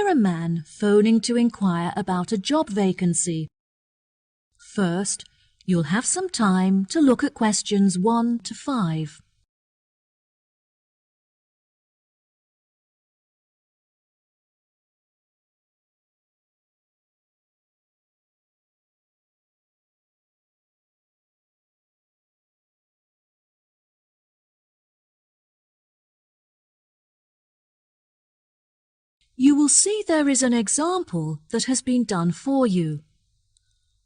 Picture a man phoning to inquire about a job vacancy. First, you'll have some time to look at questions 1 to 5. You will see there is an example that has been done for you.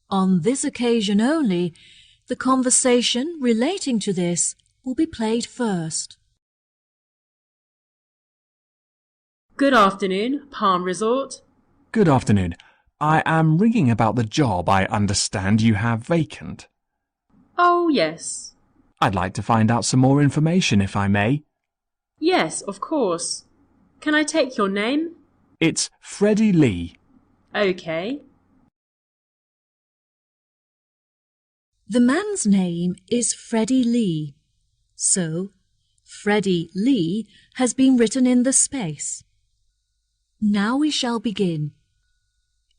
On this occasion only, the conversation relating to this will be played first. Good afternoon, Palm Resort. Good afternoon. I am ringing about the job I understand you have vacant. Oh, yes. I'd like to find out some more information if I may. Yes, of course. Can I take your name? It's Freddie Lee. OK. The man's name is Fredie Lee, so Fredie Lee has been written in the space. Now we shall begin.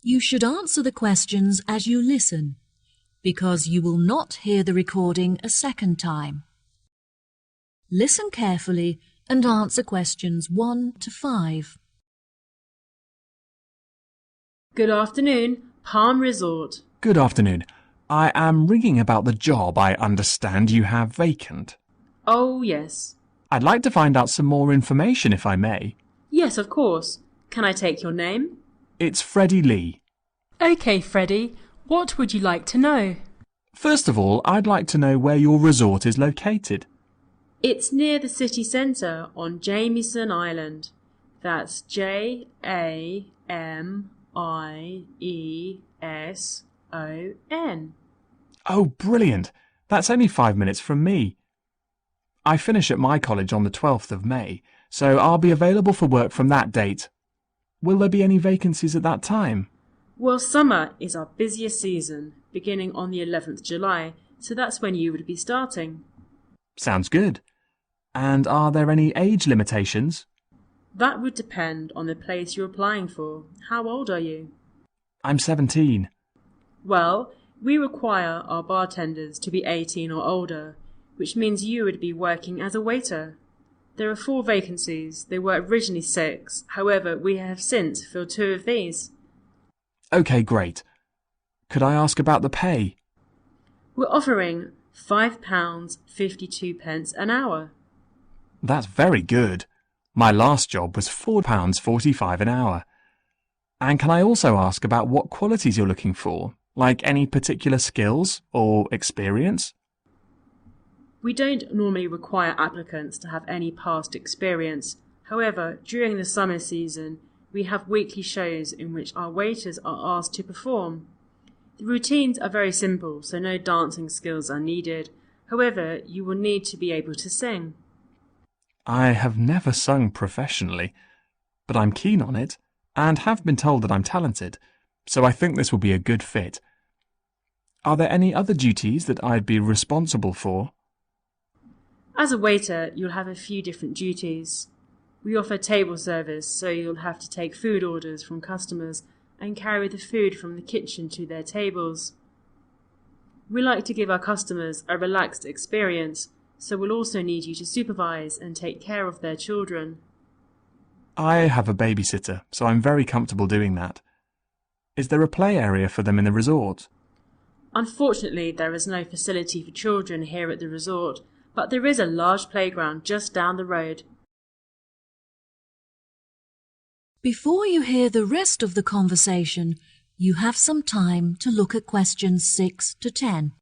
You should answer the questions as you listen, because you will not hear the recording a second time. Listen carefully and answer questions 1 to 5. Good afternoon, Palm Resort. Good afternoon. I am ringing about the job I understand you have vacant. Oh, yes. I'd like to find out some more information if I may. Yes, of course. Can I take your name? It's Freddie Lee. OK, Freddie. What would you like to know? First of all, I'd like to know where your resort is located. It's near the city centre on Jamieson Island. That's Jamieson. Oh, brilliant. That's only 5 minutes from me. I finish at my college on the 12th of May, so I'll be available for work from that date. Will there be any vacancies at that time? Well, summer is our busiest season, beginning on the 11th July, so that's when you would be starting. Sounds good. And are there any age limitations? That would depend on the place you're applying for. How old are you? I'm 17. Well, we require our bartenders to be 18 or older, which means you would be working as a waiter. There are 4 vacancies. There were originally 6. However, we have since filled 2 of these. OK, great. Could I ask about the pay? We're offering £5.52 an hour. That's very good. My last job was £4.45 an hour. And can I also ask about what qualities you're looking for, like any particular skills or experience? We don't normally require applicants to have any past experience. However, during the summer season, we have weekly shows in which our waiters are asked to perform. The routines are very simple, so no dancing skills are needed. However, you will need to be able to sing. I have never sung professionally, but I'm keen on it and have been told that I'm talented, so I think this will be a good fit. Are there any other duties that I'd be responsible for? As a waiter, you'll have a few different duties. We offer table service, so you'll have to take food orders from customers and carry the food from the kitchen to their tables. We like to give our customers a relaxed experience, so we'll also need you to supervise and take care of their children. I have a babysitter, so I'm very comfortable doing that. Is there a play area for them in the resort? Unfortunately, there is no facility for children here at the resort, but there is a large playground just down the road. Before you hear the rest of the conversation, you have some time to look at questions 6 to 10.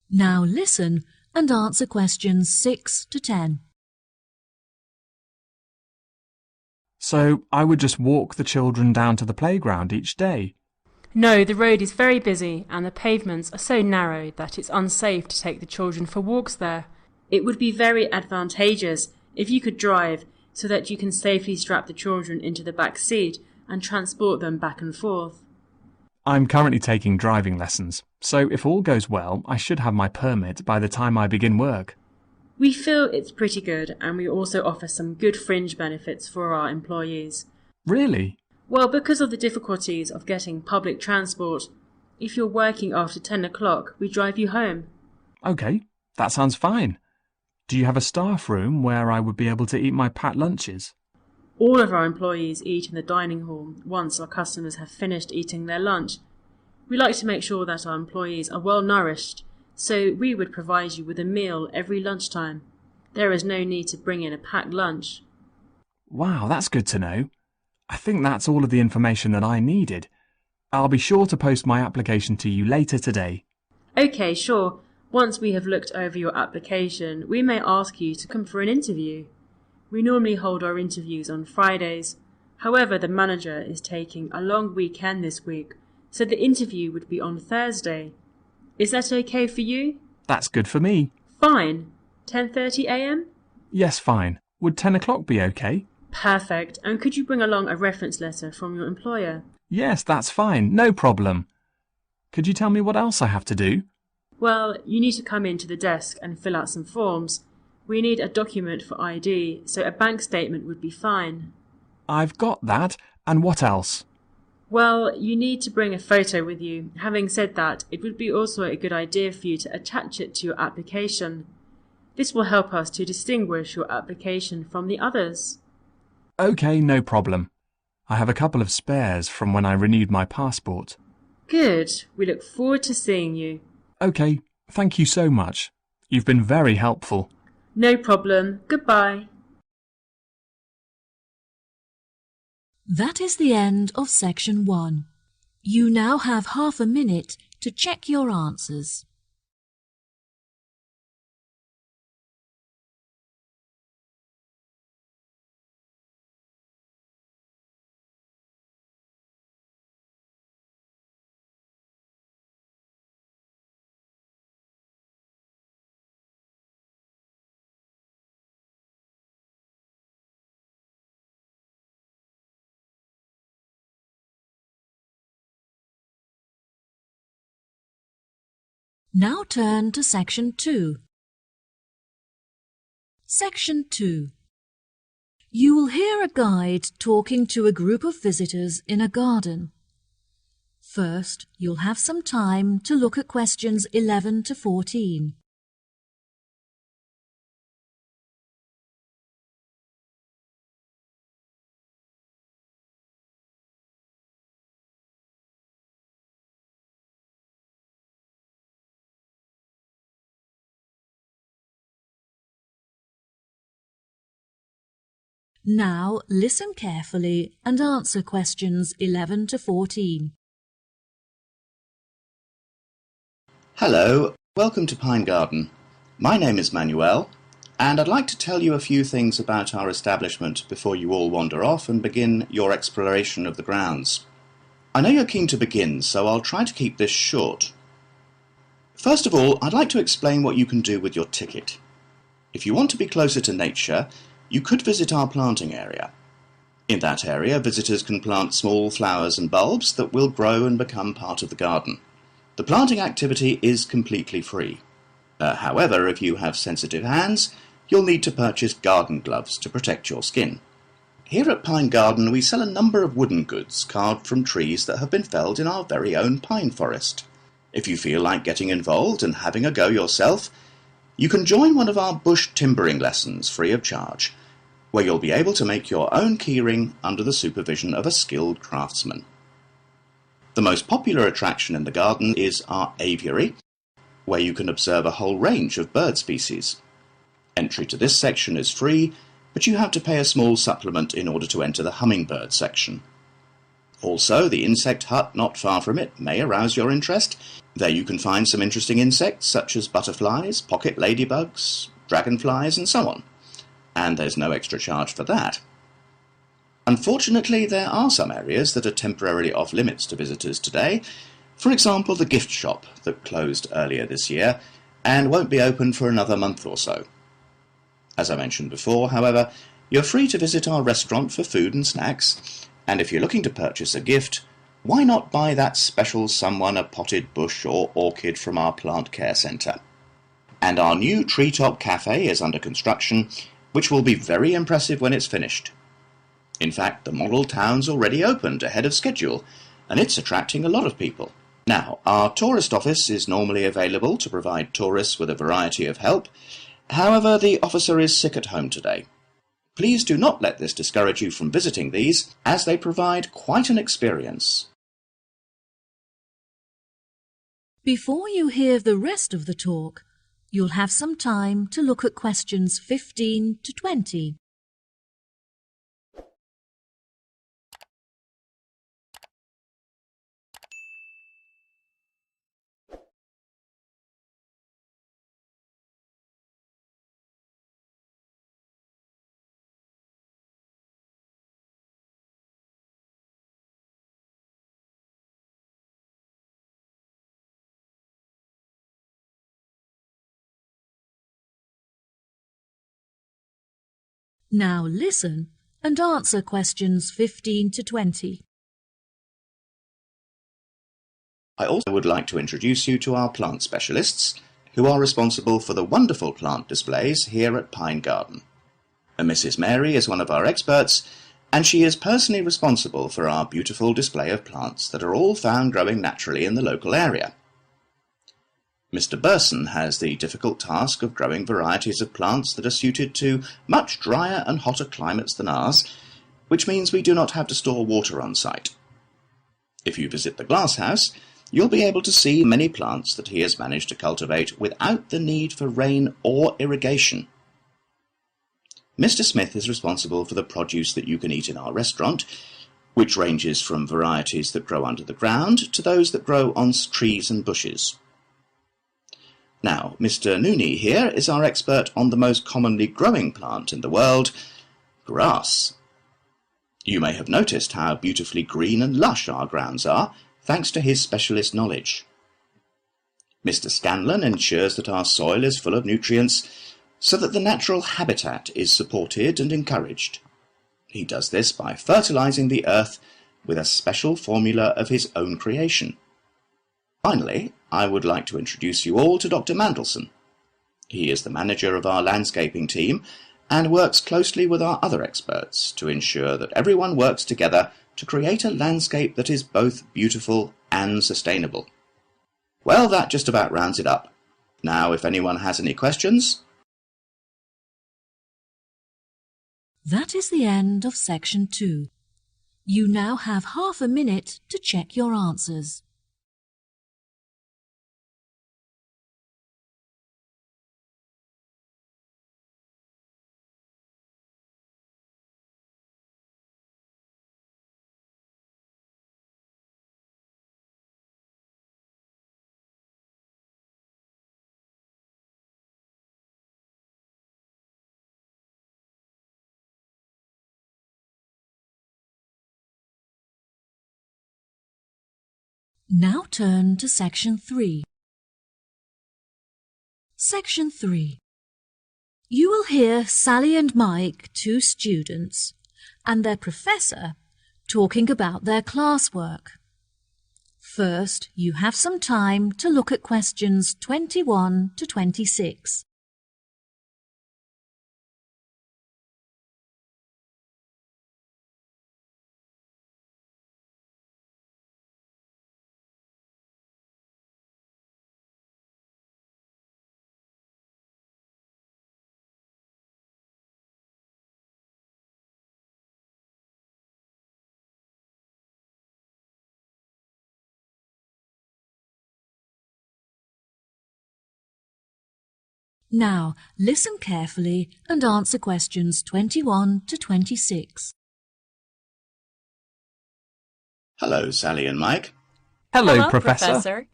Now listen and answer questions 6 to 10. So I would just walk the children down to the playground each day. No, the road is very busy and the pavements are so narrow that it's unsafe to take the children for walks there. It would be very advantageous if you could drive so that you can safely strap the children into the back seat and transport them back and forth. I'm currently taking driving lessons, so if all goes well, I should have my permit by the time I begin work. We feel it's pretty good, and we also offer some good fringe benefits for our employees. Really? Well, because of the difficulties of getting public transport, if you're working after 10 o'clock, we drive you home. OK, that sounds fine. Do you have a staff room where I would be able to eat my packed lunches? All of our employees eat in the dining hall once our customers have finished eating their lunch. We like to make sure that our employees are well nourished, so we would provide you with a meal every lunchtime. There is no need to bring in a packed lunch. Wow, that's good to know. I think that's all of the information that I needed. I'll be sure to post my application to you later today. OK, sure. Once we have looked over your application, we may ask you to come for an interview. We normally hold our interviews on Fridays. However, the manager is taking a long weekend this week, so the interview would be on Thursday. Is that OK for you? That's good for me. Fine. 10:30 a.m? Yes, fine. Would 10 o'clock be OK? Perfect. And could you bring along a reference letter from your employer? Yes, that's fine. No problem. Could you tell me what else I have to do? Well, you need to come into the desk and fill out some forms. We need a document for ID, so a bank statement would be fine. I've got that. And what else? Well, you need to bring a photo with you. Having said that, it would be also a good idea for you to attach it to your application. This will help us to distinguish your application from the others. OK, no problem. I have a couple of spares from when I renewed my passport. Good. We look forward to seeing you. OK, thank you so much. You've been very helpful. No problem. Goodbye. That is the end of section 1. You now have half a minute to check your answers. Now turn to section 2. Section 2. You will hear a guide talking to a group of visitors in a garden. First, you'll have some time to look at questions 11 to 14. Now listen carefully and answer questions 11 to 14. Hello, welcome to Pine Garden. My name is Manuel, and I'd like to tell you a few things about our establishment before you all wander off and begin your exploration of the grounds. I know you're keen to begin, so I'll try to keep this short. First of all, I'd like to explain what you can do with your ticket. If you want to be closer to nature, you could visit our planting area. In that area, visitors can plant small flowers and bulbs that will grow and become part of the garden. The planting activity is completely free. However, if you have sensitive hands, you'll need to purchase garden gloves to protect your skin. Here at Pine Garden, we sell a number of wooden goods carved from trees that have been felled in our very own pine forest. If you feel like getting involved and having a go yourself, you can join one of our bush timbering lessons free of charge, where you'll be able to make your own keyring under the supervision of a skilled craftsman. The most popular attraction in the garden is our aviary, where you can observe a whole range of bird species. Entry to this section is free, but you have to pay a small supplement in order to enter the hummingbird section. Also, the insect hut not far from it may arouse your interest. There you can find some interesting insects such as butterflies, pocket ladybugs, dragonflies and so on. And there's no extra charge for that. Unfortunately, there are some areas that are temporarily off limits to visitors today. For example, the gift shop that closed earlier this year and won't be open for another month or so. As I mentioned before, however, you're free to visit our restaurant for food and snacks, and if you're looking to purchase a gift, why not buy that special someone a potted bush or orchid from our plant care centre? And our new treetop cafe is under construction, which will be very impressive when it's finished. In fact, the model town's already opened ahead of schedule, and it's attracting a lot of people. Now, our tourist office is normally available to provide tourists with a variety of help. However, the officer is sick at home today. Please do not let this discourage you from visiting these, as they provide quite an experience. Before you hear the rest of the talk, you'll have some time to look at questions 15 to 20. Now listen and answer questions 15 to 20. I also would like to introduce you to our plant specialists, who are responsible for the wonderful plant displays here at Pine Garden. Mrs. Mary is one of our experts, and she is personally responsible for our beautiful display of plants that are all found growing naturally in the local area. Mr. Burson has the difficult task of growing varieties of plants that are suited to much drier and hotter climates than ours, which means we do not have to store water on site. If you visit the glasshouse, you'll be able to see many plants that he has managed to cultivate without the need for rain or irrigation. Mr. Smith is responsible for the produce that you can eat in our restaurant, which ranges from varieties that grow under the ground to those that grow on trees and bushes. Now, Mr. Nooney here is our expert on the most commonly growing plant in the world, grass. You may have noticed how beautifully green and lush our grounds are, thanks to his specialist knowledge. Mr. Scanlon ensures that our soil is full of nutrients so that the natural habitat is supported and encouraged. He does this by fertilizing the earth with a special formula of his own creation. Finally, I would like to introduce you all to Dr. Mandelson. He is the manager of our landscaping team and works closely with our other experts to ensure that everyone works together to create a landscape that is both beautiful and sustainable. Well, that just about rounds it up. Now, if anyone has any questions... That is the end of section 2. You now have half a minute to check your answers. Now turn to section 3. Section 3. You will hear Sally and Mike, 2 students, and their professor talking about their classwork. First, you have some time to look at questions 21 to 26. Now, listen carefully and answer questions 21 to 26. Hello, Sally and Mike. Hello, Professor.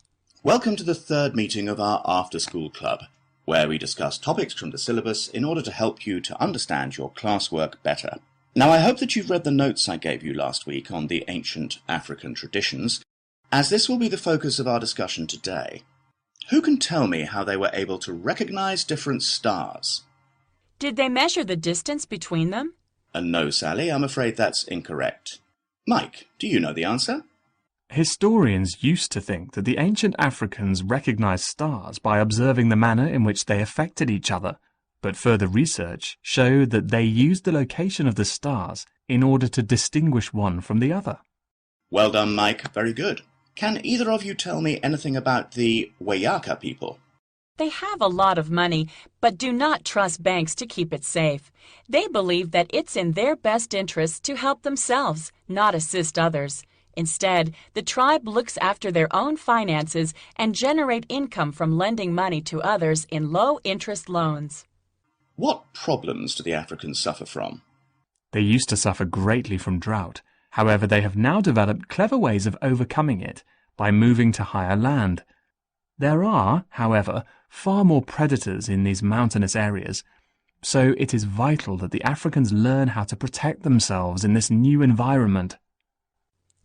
Welcome to the third meeting of our after-school club, where we discuss topics from the syllabus in order to help you to understand your classwork better. Now, I hope that you've read the notes I gave you last week on the ancient African traditions, as this will be the focus of our discussion today. Who can tell me how they were able to recognize different stars? Did they measure the distance between them? No, Sally, I'm afraid that's incorrect. Mike, do you know the answer? Historians used to think that the ancient Africans recognized stars by observing the manner in which they affected each other, but further research showed that they used the location of the stars in order to distinguish one from the other. Well done, Mike. Very good. Can either of you tell me anything about the Wayaka people? They have a lot of money, but do not trust banks to keep it safe. They believe that it's in their best interest to help themselves, not assist others. Instead, the tribe looks after their own finances and generate income from lending money to others in low-interest loans. What problems do the Africans suffer from? They used to suffer greatly from drought. However, they have now developed clever ways of overcoming it by moving to higher land. There are, however, far more predators in these mountainous areas, so it is vital that the Africans learn how to protect themselves in this new environment.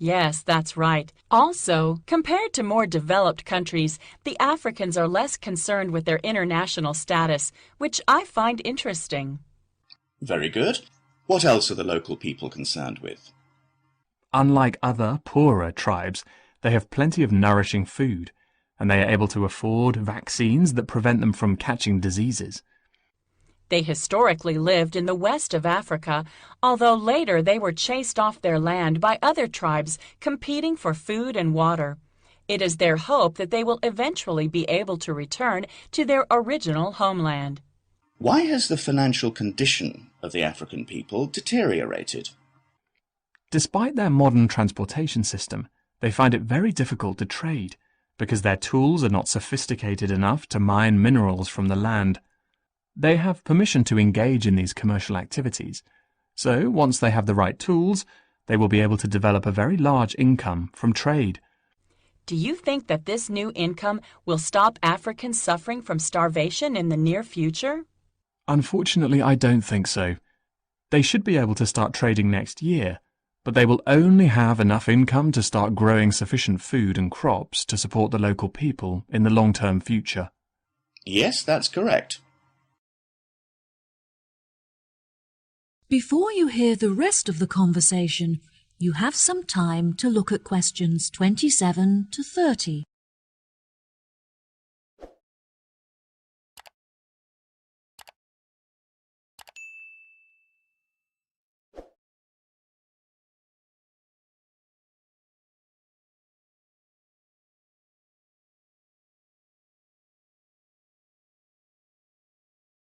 Yes, that's right. Also, compared to more developed countries, the Africans are less concerned with their international status, which I find interesting. Very good. What else are the local people concerned with? Unlike other, poorer tribes, they have plenty of nourishing food, and they are able to afford vaccines that prevent them from catching diseases. They historically lived in the west of Africa, although later they were chased off their land by other tribes competing for food and water. It is their hope that they will eventually be able to return to their original homeland. Why has the financial condition of the African people deteriorated? Despite their modern transportation system, they find it very difficult to trade, because their tools are not sophisticated enough to mine minerals from the land. They have permission to engage in these commercial activities, so once they have the right tools, they will be able to develop a very large income from trade. Do you think that this new income will stop Africans suffering from starvation in the near future? Unfortunately, I don't think so. They should be able to start trading next year, but they will only have enough income to start growing sufficient food and crops to support the local people in the long-term future. Yes, that's correct. Before you hear the rest of the conversation, you have some time to look at questions 27 to 30.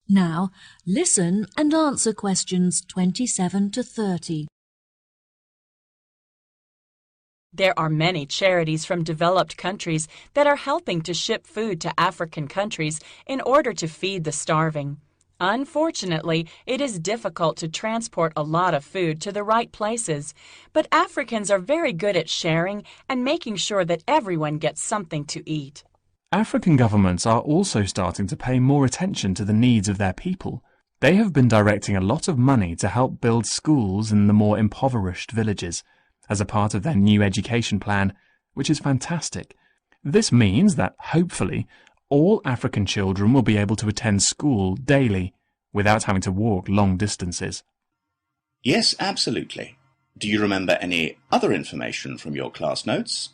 Now, listen and answer questions 27 to 30. There are many charities from developed countries that are helping to ship food to African countries in order to feed the starving. Unfortunately, it is difficult to transport a lot of food to the right places, but Africans are very good at sharing and making sure that everyone gets something to eat. African governments are also starting to pay more attention to the needs of their people. They have been directing a lot of money to help build schools in the more impoverished villages as a part of their new education plan, which is fantastic. This means that, hopefully, all African children will be able to attend school daily without having to walk long distances. Yes, absolutely. Do you remember any other information from your class notes?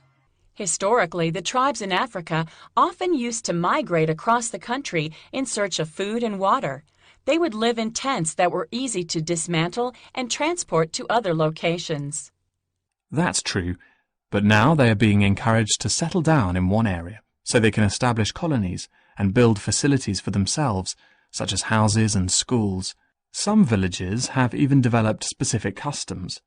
Historically, the tribes in Africa often used to migrate across the country in search of food and water. They would live in tents that were easy to dismantle and transport to other locations. That's true, but now they are being encouraged to settle down in one area so they can establish colonies and build facilities for themselves, such as houses and schools. Some villages have even developed specific customs.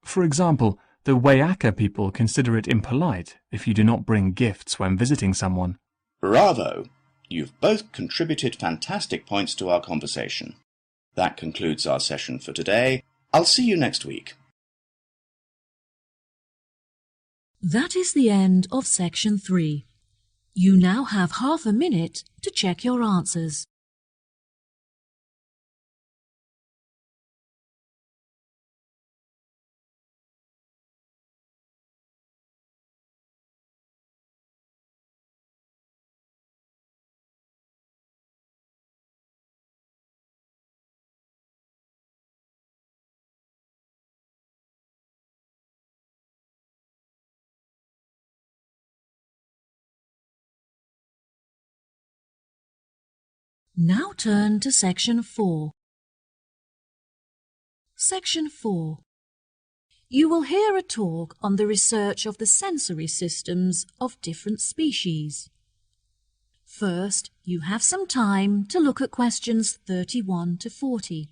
For example, the Wayaka people consider it impolite if you do not bring gifts when visiting someone. Bravo! You've both contributed fantastic points to our conversation. That concludes our session for today. I'll see you next week. That is the end of section 3. You now have half a minute to check your answers. Now turn to Section 4. Section 4. You will hear a talk on the research of the sensory systems of different species. First, you have some time to look at questions 31 to 40.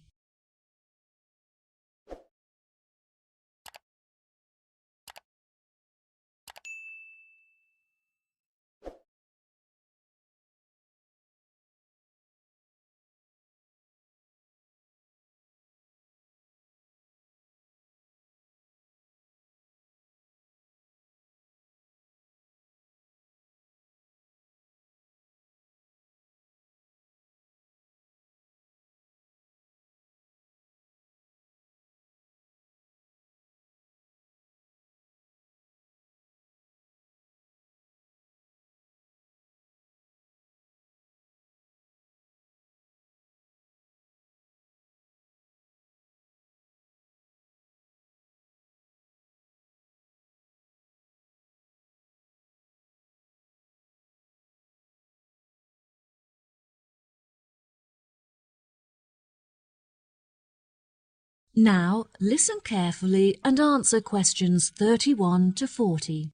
Now listen carefully and answer questions 31 to 40.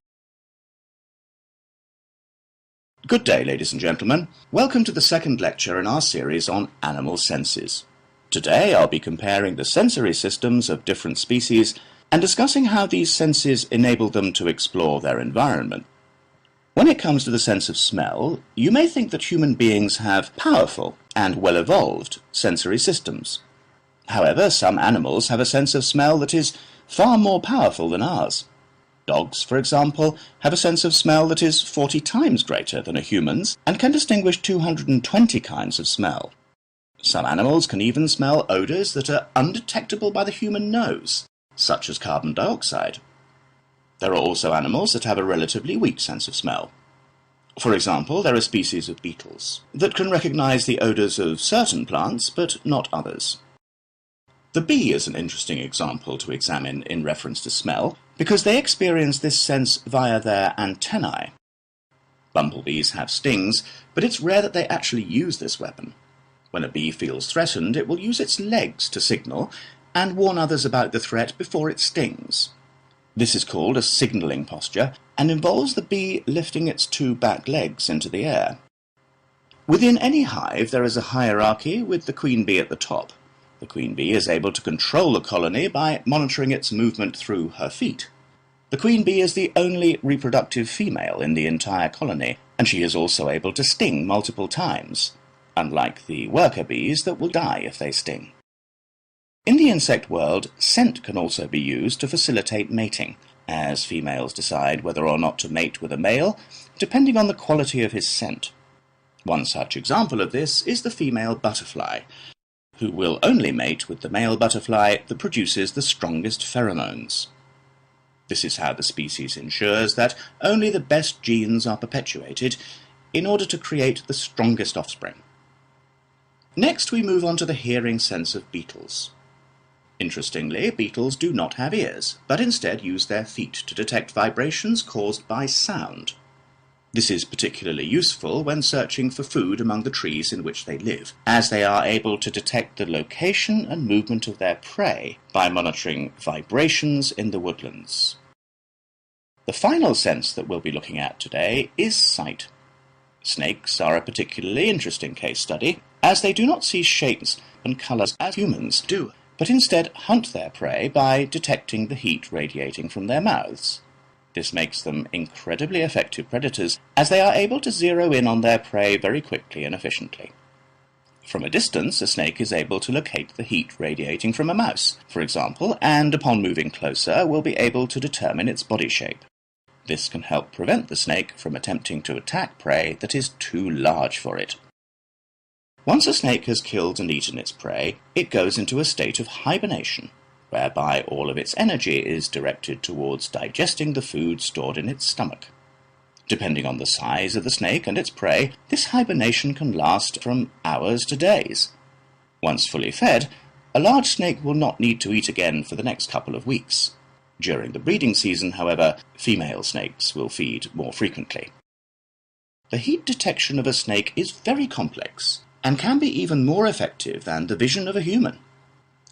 Good day, ladies and gentlemen. Welcome to the second lecture in our series on animal senses. Today I'll be comparing the sensory systems of different species and discussing how these senses enable them to explore their environment. When it comes to the sense of smell, you may think that human beings have powerful and well-evolved sensory systems. However, some animals have a sense of smell that is far more powerful than ours. Dogs, for example, have a sense of smell that is 40 times greater than a human's and can distinguish 220 kinds of smell. Some animals can even smell odours that are undetectable by the human nose, such as carbon dioxide. There are also animals that have a relatively weak sense of smell. For example, there are species of beetles that can recognise the odours of certain plants but not others. The bee is an interesting example to examine in reference to smell, because they experience this sense via their antennae. Bumblebees have stings, but it's rare that they actually use this weapon. When a bee feels threatened, it will use its legs to signal and warn others about the threat before it stings. This is called a signalling posture and involves the bee lifting its two back legs into the air. Within any hive there is a hierarchy with the queen bee at the top. The queen bee is able to control the colony by monitoring its movement through her feet. The queen bee is the only reproductive female in the entire colony, and she is also able to sting multiple times, unlike the worker bees that will die if they sting. In the insect world, scent can also be used to facilitate mating, as females decide whether or not to mate with a male, depending on the quality of his scent. One such example of this is the female butterfly, who will only mate with the male butterfly that produces the strongest pheromones. This is how the species ensures that only the best genes are perpetuated in order to create the strongest offspring. Next, we move on to the hearing sense of beetles. Interestingly, beetles do not have ears, but instead use their feet to detect vibrations caused by sound. This is particularly useful when searching for food among the trees in which they live, as they are able to detect the location and movement of their prey by monitoring vibrations in the woodlands. The final sense that we'll be looking at today is sight. Snakes are a particularly interesting case study, as they do not see shapes and colours as humans do, but instead hunt their prey by detecting the heat radiating from their mouths. This makes them incredibly effective predators, as they are able to zero in on their prey very quickly and efficiently. From a distance, a snake is able to locate the heat radiating from a mouse, for example, and upon moving closer will be able to determine its body shape. This can help prevent the snake from attempting to attack prey that is too large for it. Once a snake has killed and eaten its prey, it goes into a state of hibernation, whereby all of its energy is directed towards digesting the food stored in its stomach. Depending on the size of the snake and its prey, this hibernation can last from hours to days. Once fully fed, a large snake will not need to eat again for the next couple of weeks. During the breeding season, however, female snakes will feed more frequently. The heat detection of a snake is very complex, and can be even more effective than the vision of a human.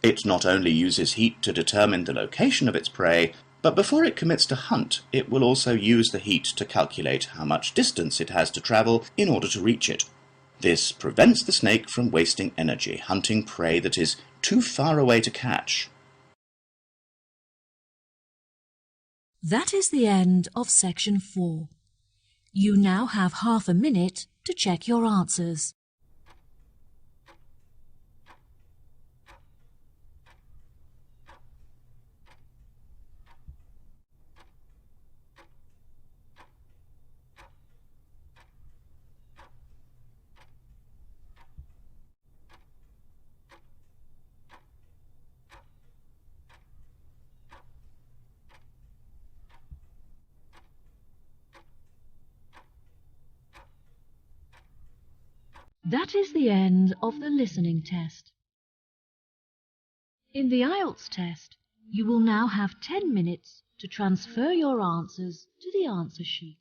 It not only uses heat to determine the location of its prey, but before it commits to hunt, it will also use the heat to calculate how much distance it has to travel in order to reach it. This prevents the snake from wasting energy hunting prey that is too far away to catch. That is the end of section 4. You now have half a minute to check your answers. That is the end of the listening test. In the IELTS test, you will now have 10 minutes to transfer your answers to the answer sheet.